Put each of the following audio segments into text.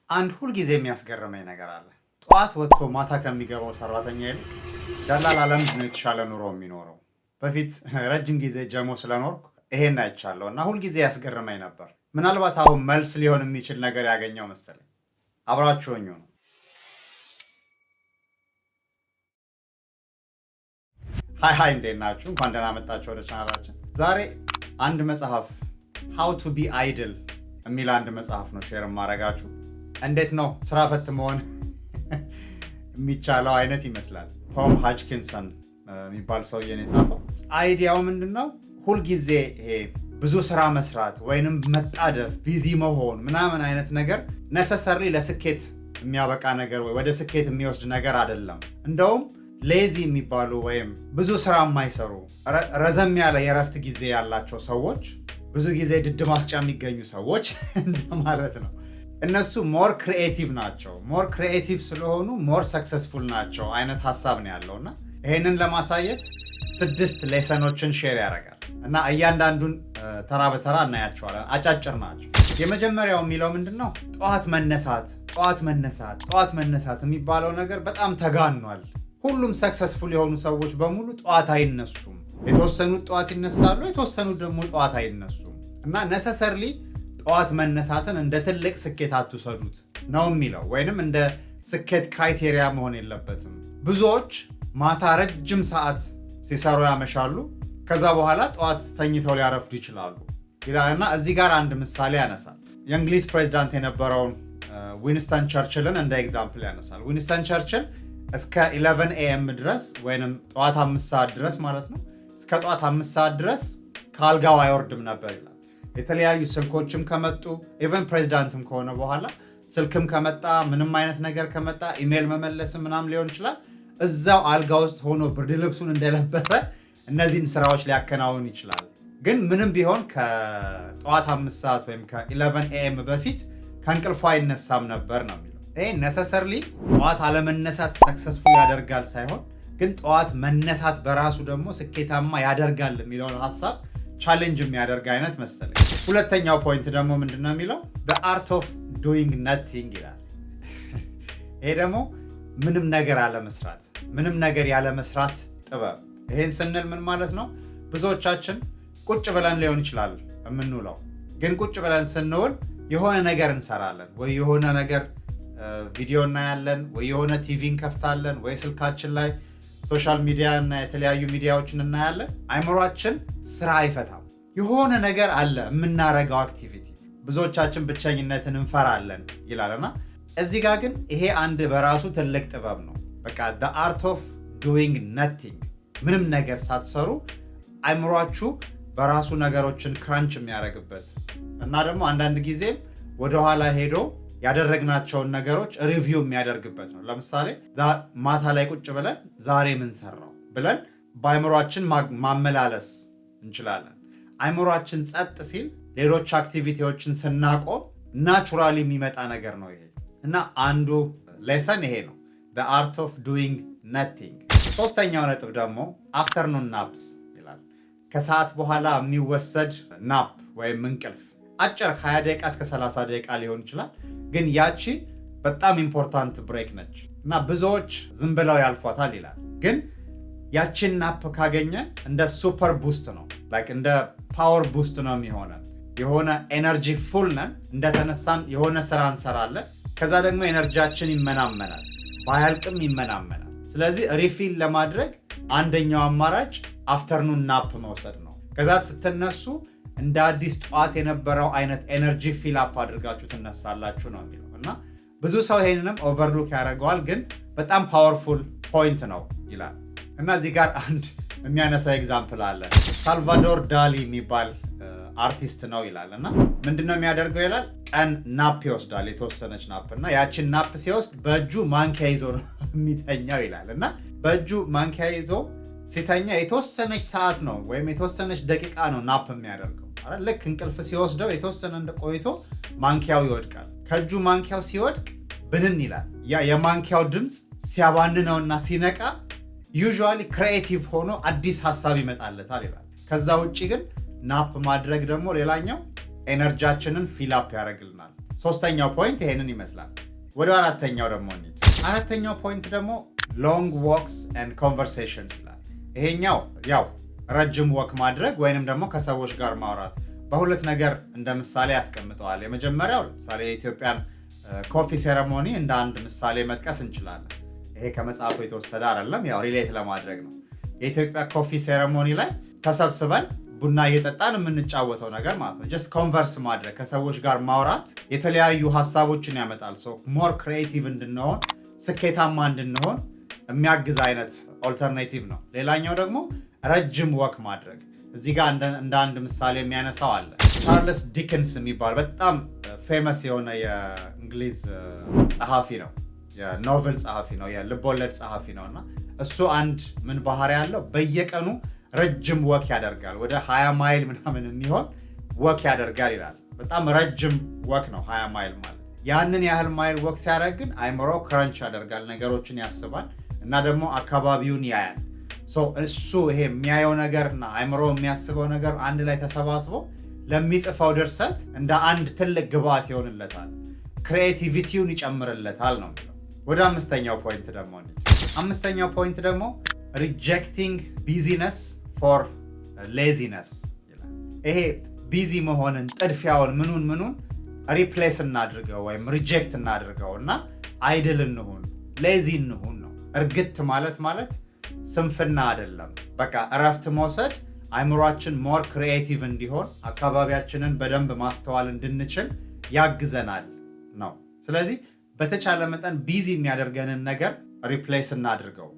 አንድ ሁል ጊዜ የሚያስገርመኝ ነገር አለ። ጠዋት ወጥቶ ማታ ከሚገባው ሰራተኛ ይልቅ ደላላ ለምንድን ነው የተሻለ ኑሮ የሚኖረው? በፊት ረጅም ጊዜ ጀሞ ስለኖርኩ ይሄን አይቻለሁ እና ሁል ጊዜ ያስገርመኝ ነበር። ምናልባት አሁን መልስ ሊሆን የሚችል ነገር ያገኘው መሰለኝ። አብራችሁኝ ነው። ሃይ እንዴት ናችሁ? እንኳን ደህና መጣችሁ ወደ ቻናላችን። ዛሬ አንድ መጽሐፍ How to be idle የሚል አንድ መጽሐፍ ነው ሼር ማረጋችሁ። እንዴት ነው ስራ ፈት መሆን የሚቻለው አይነት ይመስላል። ቶም ሃችኪንሰን የሚባል ሰውዬ ነው የጻፈው። አይዲያው ምንድነው? ሁል ጊዜ ይሄ ብዙ ስራ መስራት ወይንም መጣደፍ ቢዚ መሆን ምናምን አይነት ነገር ነሰሰርሊ ለስኬት የሚያበቃ ነገር ወይ ወደ ስኬት የሚወስድ ነገር አይደለም። እንደውም ሌዚ የሚባሉ ወይም ብዙ ስራ የማይሰሩ ረዘም ያለ የእረፍት ጊዜ ያላቸው ሰዎች ብዙ ጊዜ ድድ ማስጫ የሚገኙ ሰዎች እንደማለት ነው። እነሱ ሞር ክሪኤቲቭ ናቸው። ሞር ክሪኤቲቭ ስለሆኑ ሞር ሰክሰስፉል ናቸው አይነት ሀሳብ ነው ያለውና ይሄንን ለማሳየት 6 ሌሰኖችን ሼር ያደርጋል እና እያንዳንዱን ተራ በተራ እናያቸዋለን። አጫጭር ናቸው። የመጀመሪያው የሚለው ምንድነው? ጠዋት መነሳት የሚባለው ነገር በጣም ተጋኗል። ሁሉም ሰክሰስፉል የሆኑ ሰዎች በሙሉ ጠዋት አይነሱም። የተወሰኑት ጠዋት ይነሳሉ፣ የተወሰኑት ደግሞ ጠዋት አይነሱም እና ነሰሰርሊ ጠዋት መነሳትን እንደ ትልቅ ስኬት አትውሰዱት ነው የሚለው። ወይንም እንደ ስኬት ክራይቴሪያ መሆን የለበትም። ብዙዎች ማታ ረጅም ሰዓት ሲሰሩ ያመሻሉ፣ ከዛ በኋላ ጠዋት ተኝተው ሊያረፍዱ ይችላሉ ይላልና እዚህ ጋር አንድ ምሳሌ ያነሳል። የእንግሊዝ ፕሬዚዳንት የነበረውን ዊንስተን ቸርችልን እንደ ኤግዛምፕል ያነሳል። ዊንስተን ቸርችል እስከ 11 AM ድረስ ወይንም ጠዋት 5 ሰዓት ድረስ ማለት ነው፣ እስከ ጠዋት 5 ሰዓት ድረስ ከአልጋው አይወርድም ነበር ይላል። የተለያዩ ስልኮችም ከመጡ ኢቨን ፕሬዚዳንትም ከሆነ በኋላ ስልክም ከመጣ ምንም አይነት ነገር ከመጣ ኢሜል መመለስም ምናምን ሊሆን ይችላል፣ እዛው አልጋ ውስጥ ሆኖ ብርድ ልብሱን እንደለበሰ እነዚህን ስራዎች ሊያከናውን ይችላል። ግን ምንም ቢሆን ከጠዋት 5 ሰዓት ወይም ከ11 AM በፊት ከእንቅልፉ አይነሳም ነበር ነው የሚለው። ይሄ ነሰሰርሊ ጠዋት አለመነሳት ሰክሰስፉል ያደርጋል ሳይሆን ግን ጠዋት መነሳት በራሱ ደግሞ ስኬታማ ያደርጋል የሚለውን ሀሳብ ቻሌንጅ የሚያደርግ አይነት መሰለኝ። ሁለተኛው ፖይንት ደግሞ ምንድነው የሚለው? the art of doing nothing ይላል። ይሄ ደግሞ ምንም ነገር ያለመስራት ጥበብ። ይሄን ስንል ምን ማለት ነው? ብዙዎቻችን ቁጭ ብለን ሊሆን ይችላል የምንውለው፣ ግን ቁጭ ብለን ስንውል የሆነ ነገር እንሰራለን። ወይ የሆነ ነገር ቪዲዮ እናያለን፣ ወይ የሆነ ቲቪ እንከፍታለን፣ ወይ ስልካችን ላይ ሶሻል ሚዲያ እና የተለያዩ ሚዲያዎችን እናያለን። አይምሯችን ስራ አይፈታም። የሆነ ነገር አለ የምናረገው አክቲቪቲ። ብዙዎቻችን ብቸኝነትን እንፈራለን ይላልና እዚህ ጋር ግን ይሄ አንድ በራሱ ትልቅ ጥበብ ነው። በቃ the art of doing nothing፣ ምንም ነገር ሳትሰሩ አይምሯችሁ በራሱ ነገሮችን ክራንች የሚያደርግበት እና ደግሞ አንዳንድ ጊዜም ወደኋላ ሄዶ ያደረግናቸውን ነገሮች ሪቪው የሚያደርግበት ነው። ለምሳሌ ማታ ላይ ቁጭ ብለን ዛሬ ምን ሰራው ብለን በአይምሯችን ማመላለስ እንችላለን። አይምሯችን ጸጥ ሲል ሌሎች አክቲቪቲዎችን ስናቆም ናቹራሊ የሚመጣ ነገር ነው ይሄ እና አንዱ ሌሰን ይሄ ነው፣ the art of doing nothing። ሶስተኛው ነጥብ ደግሞ afternoon naps ይላል። ከሰዓት በኋላ የሚወሰድ ናፕ ወይም እንቅልፍ አጭር 20 ደቂቃ እስከ 30 ደቂቃ ሊሆን ይችላል፣ ግን ያቺ በጣም ኢምፖርታንት ብሬክ ነች እና ብዙዎች ዝም ብለው ያልፏታል ይላል። ግን ያቺን ናፕ ካገኘ እንደ ሱፐር ቡስት ነው፣ ላይክ እንደ ፓወር ቡስት ነው የሚሆነን። የሆነ ኤነርጂ ፉል ነን፣ እንደተነሳን የሆነ ስራ እንሰራለን፣ ከዛ ደግሞ ኤነርጂያችን ይመናመናል፣ ባያልቅም ይመናመናል። ስለዚህ ሪፊል ለማድረግ አንደኛው አማራጭ አፍተርኑን ናፕ መውሰድ ነው። ከዛ ስትነሱ እንደ አዲስ ጠዋት የነበረው አይነት ኤነርጂ ፊል አፕ አድርጋችሁ ትነሳላችሁ ነው የሚለው እና ብዙ ሰው ይሄንንም ኦቨርሉክ ያደርገዋል፣ ግን በጣም ፓወርፉል ፖይንት ነው ይላል እና እዚህ ጋር አንድ የሚያነሳ ኤግዛምፕል አለ። ሳልቫዶር ዳሊ የሚባል አርቲስት ነው ይላል እና ምንድነው የሚያደርገው ይላል? ቀን ናፕ ይወስዳል፣ የተወሰነች ናፕ እና ያችን ናፕ ሲወስድ በእጁ ማንኪያ ይዞ ነው የሚተኛው ይላል እና በእጁ ማንኪያ ይዞ ሲተኛ የተወሰነች ሰዓት ነው ወይም የተወሰነች ደቂቃ ነው ናፕ የሚያደርገው። ልክ እንቅልፍ ሲወስደው የተወሰነ እንደቆይቶ ማንኪያው ይወድቃል። ከእጁ ማንኪያው ሲወድቅ ብንን ይላል። ያ የማንኪያው ድምፅ ሲያባንነውና ሲነቃ ዩዥዋሊ ክሪኤቲቭ ሆኖ አዲስ ሀሳብ ይመጣለታል ይላል። ከዛ ውጭ ግን ናፕ ማድረግ ደግሞ ሌላኛው ኤነርጂያችንን ፊል አፕ ያደርግልናል። ሶስተኛው ፖይንት ይሄንን ይመስላል። ወደ አራተኛው ደግሞ እንሂድ። አራተኛው ፖይንት ደግሞ ሎንግ ዎክስ ኤንድ ኮንቨርሴሽንስ ይላል። ይሄኛው ያው ረጅም ወክ ማድረግ ወይንም ደግሞ ከሰዎች ጋር ማውራት በሁለት ነገር እንደ ምሳሌ ያስቀምጠዋል። የመጀመሪያው ለምሳሌ የኢትዮጵያን ኮፊ ሴረሞኒ እንደ አንድ ምሳሌ መጥቀስ እንችላለን። ይሄ ከመጽሐፉ የተወሰደ አይደለም፣ ያው ሪሌት ለማድረግ ነው። የኢትዮጵያ ኮፊ ሴረሞኒ ላይ ተሰብስበን ቡና እየጠጣን የምንጫወተው ነገር ማለት ነው። ጀስት ኮንቨርስ ማድረግ፣ ከሰዎች ጋር ማውራት የተለያዩ ሀሳቦችን ያመጣል። ሞር ክሪኤቲቭ እንድንሆን፣ ስኬታማ እንድንሆን የሚያግዝ አይነት ኦልተርኔቲቭ ነው። ሌላኛው ደግሞ ረጅም ወክ ማድረግ እዚህ ጋር እንደ አንድ ምሳሌ የሚያነሳው አለ። ቻርልስ ዲክንስ የሚባል በጣም ፌመስ የሆነ የእንግሊዝ ጸሐፊ ነው፣ የኖቨል ጸሐፊ ነው፣ የልቦለድ ጸሐፊ ነው። እና እሱ አንድ ምን ባህሪ ያለው በየቀኑ ረጅም ወክ ያደርጋል። ወደ 20 ማይል ምናምን የሚሆን ወክ ያደርጋል ይላል። በጣም ረጅም ወክ ነው 20 ማይል ማለት። ያንን ያህል ማይል ወክ ሲያደርግ ግን አይምሮ ክረንች ያደርጋል፣ ነገሮችን ያስባል እና ደግሞ አካባቢውን ያያል። እሱ ይሄ የሚያየው ነገርና አይምሮ የሚያስበው ነገር አንድ ላይ ተሰባስቦ ለሚጽፈው ድርሰት እንደ አንድ ትልቅ ግብዓት ይሆንለታል፣ ክሪኤቲቪቲውን ይጨምርለታል ነው የሚለው። ወደ አምስተኛው ፖይንት ደግሞ ሪጀክቲንግ ቢዚነስ ፎር ሌዚነስ ይላል። ይሄ ቢዚ መሆንን፣ ጥድፊያውን፣ ምኑን ሪፕሌስ እናድርገው ወይም ሪጀክት እናድርገው እና አይድል እንሁን፣ ሌዚ እንሁን ነው። እርግት ማለት ስንፍና አይደለም። በቃ እረፍት መውሰድ አይምሯችን ሞር ክሪኤቲቭ እንዲሆን፣ አካባቢያችንን በደንብ ማስተዋል እንድንችል ያግዘናል ነው። ስለዚህ በተቻለ መጠን ቢዚ የሚያደርገንን ነገር ሪፕሌስ እናድርገው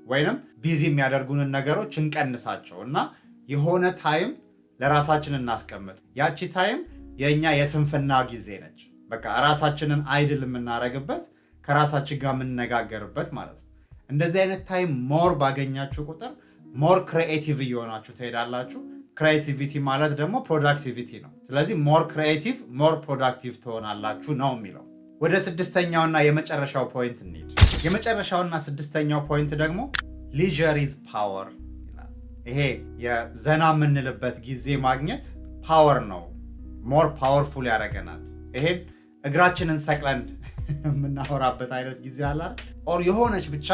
ወይንም ቢዚ የሚያደርጉንን ነገሮች እንቀንሳቸው እና የሆነ ታይም ለራሳችን እናስቀምጥ። ያቺ ታይም የእኛ የስንፍና ጊዜ ነች። በቃ ራሳችንን አይድል የምናደርግበት፣ ከራሳችን ጋር የምንነጋገርበት ማለት ነው። እንደዚህ አይነት ታይም ሞር ባገኛችሁ ቁጥር ሞር ክሪኤቲቭ እየሆናችሁ ትሄዳላችሁ። ክሪኤቲቪቲ ማለት ደግሞ ፕሮዳክቲቪቲ ነው። ስለዚህ ሞር ክሪኤቲቭ ሞር ፕሮዳክቲቭ ትሆናላችሁ ነው የሚለው። ወደ ስድስተኛውና የመጨረሻው ፖይንት እንሂድ። የመጨረሻውና ስድስተኛው ፖይንት ደግሞ ሊዥር ኢዝ ፓወር ይላል። ይሄ የዘና የምንልበት ጊዜ ማግኘት ፓወር ነው፣ ሞር ፓወርፉል ያደርገናል። ይሄን እግራችንን ሰቅለን የምናወራበት አይነት ጊዜ አለ ኦር የሆነች ብቻ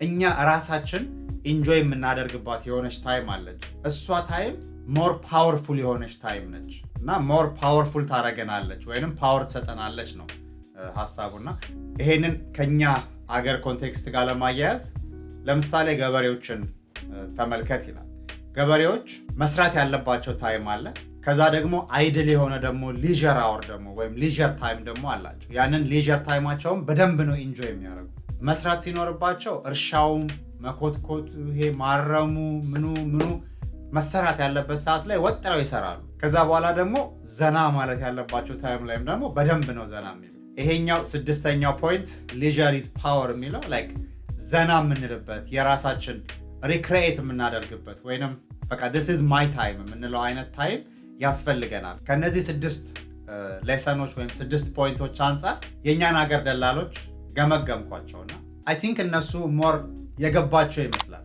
እኛ ራሳችን ኢንጆይ የምናደርግባት የሆነች ታይም አለች። እሷ ታይም ሞር ፓወርፉል የሆነች ታይም ነች እና ሞር ፓወርፉል ታደርገናለች ወይንም ፓወር ትሰጠናለች ነው ሀሳቡና ይሄንን ከኛ አገር ኮንቴክስት ጋር ለማያያዝ ለምሳሌ ገበሬዎችን ተመልከት ይላል። ገበሬዎች መስራት ያለባቸው ታይም አለ። ከዛ ደግሞ አይድል የሆነ ደግሞ ሊዥር አወር ደግሞ ወይም ሊዥር ታይም ደግሞ አላቸው። ያንን ሊዥር ታይማቸውን በደንብ ነው ኢንጆይ የሚያደርጉት። መስራት ሲኖርባቸው እርሻውም፣ መኮትኮቱ፣ ይሄ ማረሙ፣ ምኑ መሰራት ያለበት ሰዓት ላይ ወጥረው ይሰራሉ። ከዛ በኋላ ደግሞ ዘና ማለት ያለባቸው ታይም ላይም ደግሞ በደንብ ነው ዘና የሚሉ። ይሄኛው ስድስተኛው ፖይንት ሊዥር ኢዝ ፓወር የሚለው ላይክ ዘና የምንልበት የራሳችን ሪክሬኤት የምናደርግበት ወይንም በቃ this is my time የምንለው አይነት ታይም ያስፈልገናል። ከነዚህ 6 ሌሰኖች ወይም 6 ፖይንቶች አንጻር የእኛን ሀገር ደላሎች ገመገምኳቸውና አይ ቲንክ እነሱ ሞር የገባቸው ይመስላል።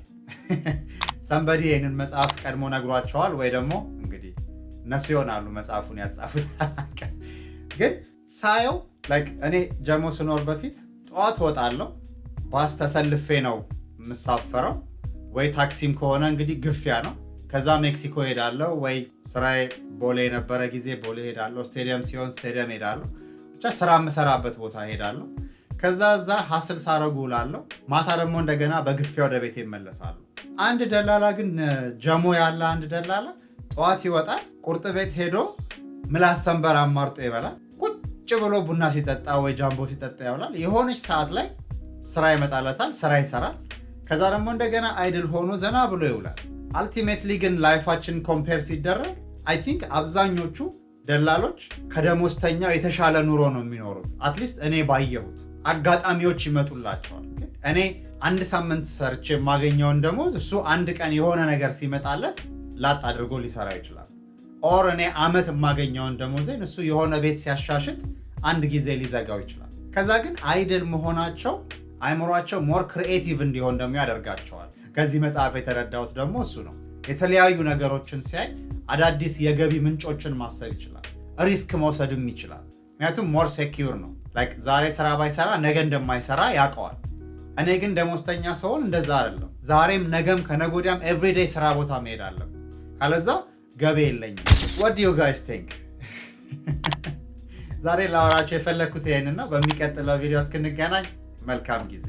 ሰንበዲ ይህንን መጽሐፍ ቀድሞ ነግሯቸዋል ወይ ደግሞ እንግዲህ እነሱ ይሆናሉ መጽሐፉን ያጻፉት። ግን ሳየው ላይክ እኔ ጀሞ ስኖር በፊት ጠዋት ወጣለሁ፣ ባስ ተሰልፌ ነው የምሳፈረው፣ ወይ ታክሲም ከሆነ እንግዲህ ግፊያ ነው። ከዛ ሜክሲኮ ሄዳለሁ፣ ወይ ስራዬ ቦሌ የነበረ ጊዜ ቦሌ ሄዳለሁ፣ ስቴዲየም ሲሆን ስቴዲየም ሄዳለሁ፣ ብቻ ስራ የምሰራበት ቦታ ሄዳለሁ። ከዛ እዛ ሀስል ሳረጉ ውላለሁ። ማታ ደግሞ እንደገና በግፊያ ወደ ቤት ይመለሳሉ። አንድ ደላላ ግን ጀሞ ያለ አንድ ደላላ ጠዋት ይወጣል፣ ቁርጥ ቤት ሄዶ ምላስ ሰንበር አማርጦ ይበላል። ቁጭ ብሎ ቡና ሲጠጣ ወይ ጃምቦ ሲጠጣ ይውላል። የሆነች ሰዓት ላይ ስራ ይመጣለታል፣ ስራ ይሰራል። ከዛ ደግሞ እንደገና አይድል ሆኖ ዘና ብሎ ይውላል። አልቲሜትሊ ግን ላይፋችን ኮምፔር ሲደረግ አይ ቲንክ አብዛኞቹ ደላሎች ከደሞዝተኛው የተሻለ ኑሮ ነው የሚኖሩት። አትሊስት እኔ ባየሁት አጋጣሚዎች ይመጡላቸዋል። እኔ አንድ ሳምንት ሰርቼ የማገኘውን ደሞዝ እሱ አንድ ቀን የሆነ ነገር ሲመጣለት ላጥ አድርጎ ሊሰራ ይችላል። ኦር እኔ አመት የማገኘውን ደሞዜን እሱ የሆነ ቤት ሲያሻሽጥ አንድ ጊዜ ሊዘጋው ይችላል። ከዛ ግን አይድል መሆናቸው አይምሯቸው ሞር ክሪኤቲቭ እንዲሆን ደግሞ ያደርጋቸዋል። ከዚህ መጽሐፍ የተረዳሁት ደግሞ እሱ ነው። የተለያዩ ነገሮችን ሲያይ አዳዲስ የገቢ ምንጮችን ማሰብ ይችላል። ሪስክ መውሰድም ይችላል። ምክንያቱም ሞር ሴኪዩር ነው። ዛሬ ስራ ባይሰራ ነገ እንደማይሰራ ያውቀዋል። እኔ ግን ደሞዝተኛ ሰውን እንደዛ አይደለም። ዛሬም ነገም ከነገ ወዲያም ኤቭሪዴይ ስራ ቦታ መሄድ አለብን፣ ካለዛ ገቢ የለኝም። what do you guys think? ዛሬ ላወራችሁ የፈለኩት ይሄንን ነው። በሚቀጥለው ቪዲዮ እስክንገናኝ መልካም ጊዜ